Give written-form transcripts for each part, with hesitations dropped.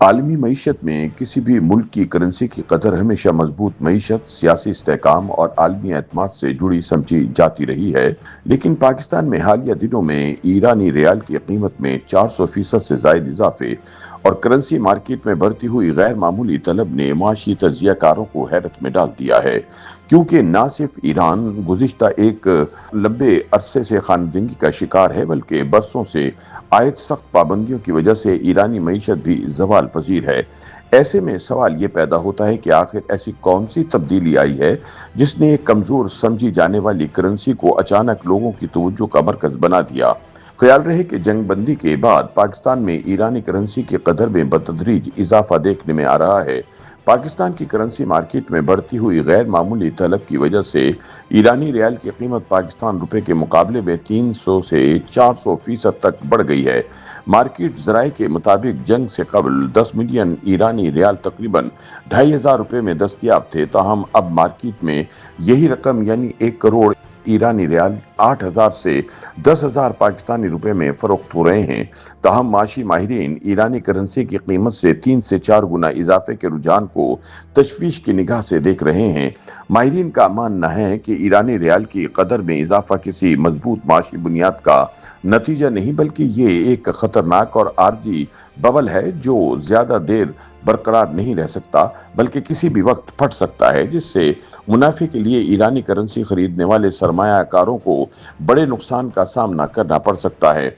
عالمی معیشت میں کسی بھی ملک کی کرنسی کی قدر ہمیشہ مضبوط معیشت، سیاسی استحکام اور عالمی اعتماد سے جڑی سمجھی جاتی رہی ہے، لیکن پاکستان میں حالیہ دنوں میں ایرانی ریال کی قیمت میں 400% سے زائد اضافے اور کرنسی مارکیٹ میں بڑھتی ہوئی غیر معمولی طلب نے معاشی تجزیہ کاروں کو حیرت میں ڈال دیا ہے، کیونکہ نہ صرف ایران گزشتہ ایک لمبے عرصے سے خواندگی کا شکار ہے، بلکہ برسوں سے عائد سخت پابندیوں کی وجہ سے ایرانی معیشت بھی زوال پذیر ہے۔ ایسے میں سوال یہ پیدا ہوتا ہے کہ آخر ایسی کون سی تبدیلی آئی ہے جس نے ایک کمزور سمجھی جانے والی کرنسی کو اچانک لوگوں کی توجہ کا مرکز بنا دیا۔ خیال رہے کہ جنگ بندی کے بعد پاکستان میں ایرانی کرنسی کی قدر میں بتدریج اضافہ دیکھنے میں آ رہا ہے۔ پاکستان کی کرنسی مارکیٹ میں بڑھتی ہوئی غیر معمولی طلب کی وجہ سے ایرانی ریال کی قیمت پاکستان روپے کے مقابلے میں 300 سے 400% تک بڑھ گئی ہے۔ مارکیٹ ذرائع کے مطابق جنگ سے قبل 10 ملین ایرانی ریال تقریباً 2500 روپے میں دستیاب تھے، تاہم اب مارکیٹ میں یہی رقم یعنی 1 کروڑ ایرانی ریال 8000 سے 10,000 پاکستانی روپے میں فروخت ہو رہے ہیں۔ تاہم معاشی ماہرین ایرانی کرنسی کی قیمت سے 3 سے 4 گنا اضافے کے رجحان کو تشویش کی نگاہ سے دیکھ رہے ہیں۔ ماہرین کا ماننا ہے کہ ایرانی ریال کی قدر میں اضافہ کسی مضبوط معاشی بنیاد کا نتیجہ نہیں، بلکہ یہ ایک خطرناک اور عارضی ببل ہے جو زیادہ دیر برقرار نہیں رہ سکتا، بلکہ کسی بھی وقت پھٹ سکتا ہے، جس سے منافع کے لیے ایرانی کرنسی خریدنے والے سرمایہ کاروں کو بڑے نقصان کا سامنا کرنا پڑ سکتا ہے۔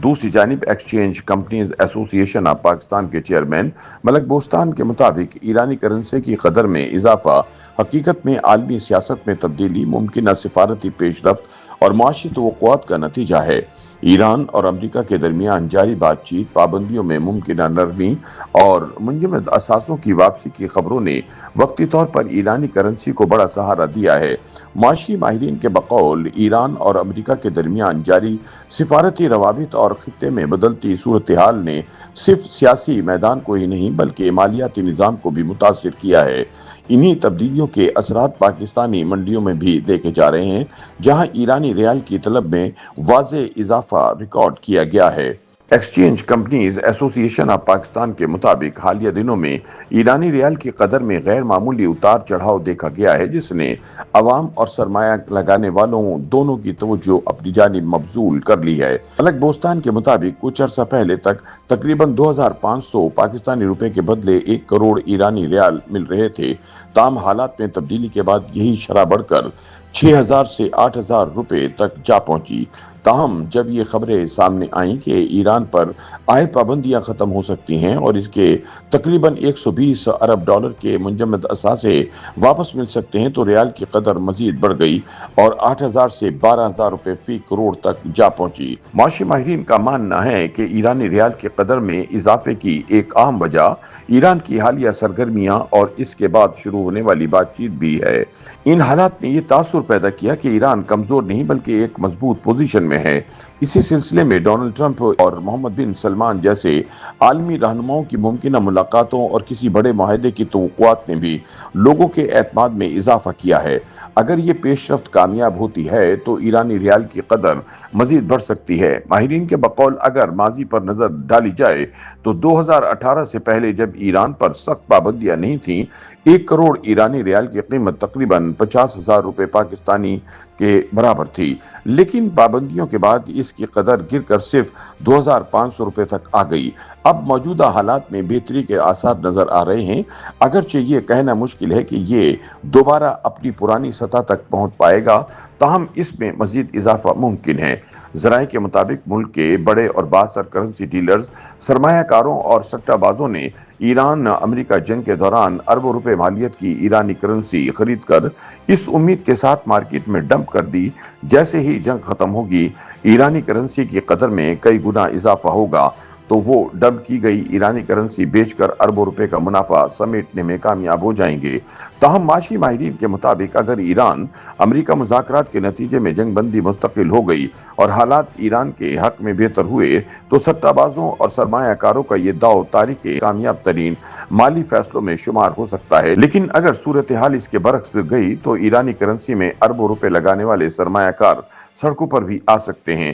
دوسری جانب ایکسچینج کمپنیز ایسوسی ایشن آف پاکستان کے چیئرمین ملک بوستان کے مطابق ایرانی کرنسی کی قدر میں اضافہ حقیقت میں عالمی سیاست میں تبدیلی، ممکنہ سفارتی پیش رفت اور معاشی توقعات کا نتیجہ ہے۔ ایران اور امریکہ کے درمیان جاری بات چیت، پابندیوں میں ممکنہ نرمی اور منجمد اثاثوں کی واپسی کی خبروں نے وقتی طور پر ایرانی کرنسی کو بڑا سہارا دیا ہے۔ معاشی ماہرین کے بقول ایران اور امریکہ کے درمیان جاری سفارتی روابط اور خطے میں بدلتی صورتحال نے صرف سیاسی میدان کو ہی نہیں بلکہ مالیاتی نظام کو بھی متاثر کیا ہے۔ انہی تبدیلیوں کے اثرات پاکستانی منڈیوں میں بھی دیکھے جا رہے ہیں، جہاں ایرانی ریال کی طلب میں واضح اضافہ ریکارڈ کیا گیا ہے۔ ایکسچینج کمپنیز ایسوسی ایشن آف پاکستان کے مطابق حالیہ دنوں میں ایرانی ریال کی قدر میں غیر معمولی اتار چڑھاؤ دیکھا گیا ہے، جس نے عوام اور سرمایہ لگانے والوں دونوں کی توجہ اپنی جانب مبذول کر لی ہے۔ ملک بوستان کے مطابق کچھ عرصہ پہلے تک تقریباً 2500 پاکستانی روپے کے بدلے 1 کروڑ ایرانی ریال مل رہے تھے، تاہم حالات میں تبدیلی کے بعد یہی شرح بڑھ کر 6000 سے 8000 روپے تک جا پہنچی۔ تاہم جب یہ خبریں سامنے آئیں کہ ایران پر عائد پابندیاں ختم ہو سکتی ہیں اور اس کے تقریباً 120 ارب ڈالر کے منجمد اثاثے واپس مل سکتے ہیں، تو ریال کی قدر مزید بڑھ گئی اور 8000 سے 12000 روپے فی کروڑ تک جا پہنچی۔ معاشی ماہرین کا ماننا ہے کہ ایرانی ریال کی قدر میں اضافے کی ایک اہم وجہ ایران کی حالیہ سرگرمیاں اور اس کے بعد شروع ہونے والی بات چیت بھی ہے۔ ان حالات نے یہ تاثر پیدا کیا کہ ایران کمزور نہیں بلکہ ایک مضبوط پوزیشن میں ہے۔ اسی سلسلے میں ڈونلڈ ٹرمپ اور محمد بن سلمان جیسے عالمی رہنماؤں کی ممکنہ ملاقاتوں اور کسی بڑے معاہدے کی توقعات نے بھی لوگوں کے اعتماد میں اضافہ کیا ہے۔ اگر یہ پیش رفت کامیاب ہوتی ہے تو ایرانی ریال کی قدر مزید بڑھ سکتی ہے۔ ماہرین کے بقول اگر ماضی پر نظر ڈالی جائے تو 2018 سے پہلے جب ایران پر سخت پابندیاں نہیں تھیں، 1 کروڑ ایرانی ریال کی قیمت تقریباً 50,000 روپے پاکستانی کے برابر تھی، لیکن پابندیوں کے بعد اس کی قدر گر کر صرف 2500 روپے تک آ گئی۔ اب موجودہ حالات میں بہتری کے آثار نظر آ رہے ہیں، اگرچہ یہ کہنا مشکل ہے کہ یہ دوبارہ اپنی پرانی سطح تک پہنچ پائے گا، تاہم اس میں مزید اضافہ ممکن ہے۔ ذرائع کے مطابق ملک کے بڑے اور بااثر کرنسی ڈیلرز، سرمایہ کاروں اور سٹہ بازوں نے ایران امریکہ جنگ کے دوران اربوں روپے مالیت کی ایرانی کرنسی خرید کر اس امید کے ساتھ مارکیٹ میں ڈمپ کر دی جیسے ہی جنگ ختم ہوگی ایرانی کرنسی کی قدر میں کئی گنا اضافہ ہوگا تو وہ ڈمپ کی گئی ایرانی کرنسی بیچ کر اربوں روپے کا منافع سمیٹنے میں کامیاب ہو جائیں گے۔ تاہم معاشی ماہرین کے مطابق اگر ایران امریکہ مذاکرات کے نتیجے میں جنگ بندی مستقل ہو گئی اور حالات ایران کے حق میں بہتر ہوئے تو سٹہ بازوں اور سرمایہ کاروں کا یہ داؤ تاریخ کامیاب ترین مالی فیصلوں میں شمار ہو سکتا ہے۔ لیکن اگر صورتحال اس کے برعکس گئی تو ایرانی کرنسی میں اربوں روپے لگانے والے سرمایہ کار سڑکوں پر بھی آ سکتے ہیں۔